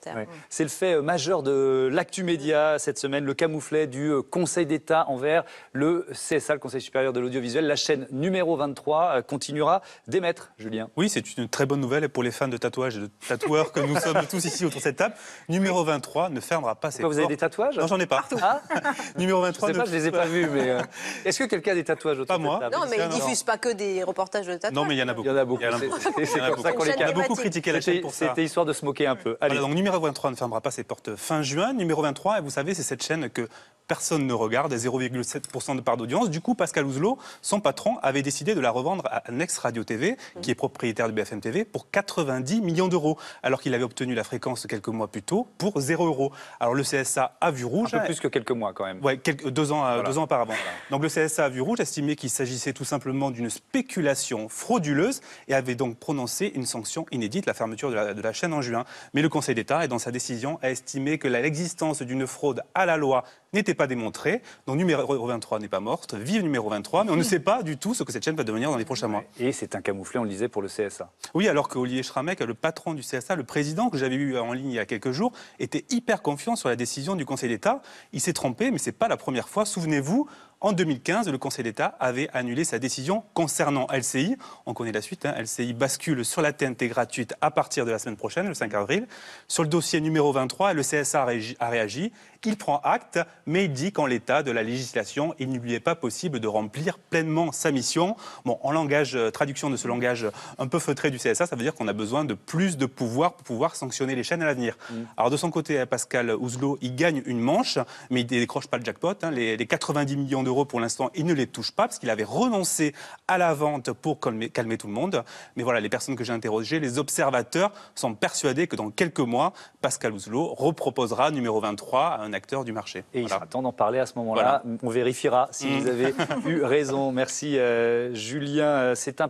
Ouais. C'est le fait majeur de l'actu média cette semaine, le camouflet du Conseil d'État envers le CSA, le Conseil supérieur de l'audiovisuel. La chaîne numéro 23 continuera d'émettre, Julien. Oui, c'est une très bonne nouvelle pour les fans de tatouages et de tatoueurs que nous sommes tous ici autour de cette table. Numéro 23 ne fermera pas ses portes. Vous avez des tatouages? Non, j'en ai pas. Ah Numéro 23 je sais pas, je les ai pas vus, mais est-ce que quelqu'un a des tatouages autour Pas de moi. cette table? Non, mais ils ne diffusent pas que des reportages de tatouages. Non, mais il y en a beaucoup. Il y en a beaucoup. C'est comme ça qu'on les On a calme. beaucoup critiqué la chaîne pour ça. C'était histoire de se moquer un peu. Allez. Voilà, donc numéro 23 ne fermera pas ses portes fin juin. Numéro 23, et vous savez, c'est cette chaîne que personne ne regarde, 0,7% de part d'audience. Du coup, Pascal Ouzelot, son patron, avait décidé de la revendre à Next Radio TV, qui est propriétaire de BFM TV, pour 90 millions d'euros, alors qu'il avait obtenu la fréquence quelques mois plus tôt pour 0 euros. Alors le CSA a vu rouge. Un peu plus que quelques mois quand même. Oui, 2 ans, Voilà. 2 ans auparavant. Donc le CSA a vu rouge, estimé qu'il s'agissait tout simplement d'une spéculation frauduleuse et avait donc prononcé une sanction inédite, la fermeture de la chaîne en juin. Mais le Conseil d'État, dans sa décision, a estimé que l'existence d'une fraude à la loi n'était pas démontrée. Donc numéro 23 n'est pas morte, vive numéro 23, mais on ne sait pas du tout ce que cette chaîne va devenir dans les prochains mois. Et c'est un camouflet, on le disait, pour le CSA. Oui, alors qu'Olivier Schramek, le patron du CSA, le président que j'avais eu en ligne il y a quelques jours, était hyper confiant sur la décision du Conseil d'État. Il s'est trompé, mais ce n'est pas la première fois. Souvenez-vous, en 2015, le Conseil d'État avait annulé sa décision concernant LCI. On connaît la suite, hein. LCI bascule sur la TNT gratuite à partir de la semaine prochaine, le 5 avril. Sur le dossier numéro 23, le CSA a réagi. Il prend acte, mais il dit qu'en l'état de la législation, il ne lui est pas possible de remplir pleinement sa mission. Bon, en traduction de ce langage un peu feutré du CSA, ça veut dire qu'on a besoin de plus de pouvoir pour pouvoir sanctionner les chaînes à l'avenir. Alors de son côté, Pascal Ouzelot, il gagne une manche, mais il ne décroche pas le jackpot. Hein. Les 90 millions d'euros, pour l'instant, il ne les touche pas, parce qu'il avait renoncé à la vente pour calmer tout le monde. Mais voilà, les personnes que j'ai interrogées, les observateurs, sont persuadés que dans quelques mois, Pascal Ouzelot reproposera numéro 23 à un acteur du marché. Et il sera temps d'en parler à ce moment-là. Voilà. On vérifiera si vous avez eu raison. Merci Julien. C'est un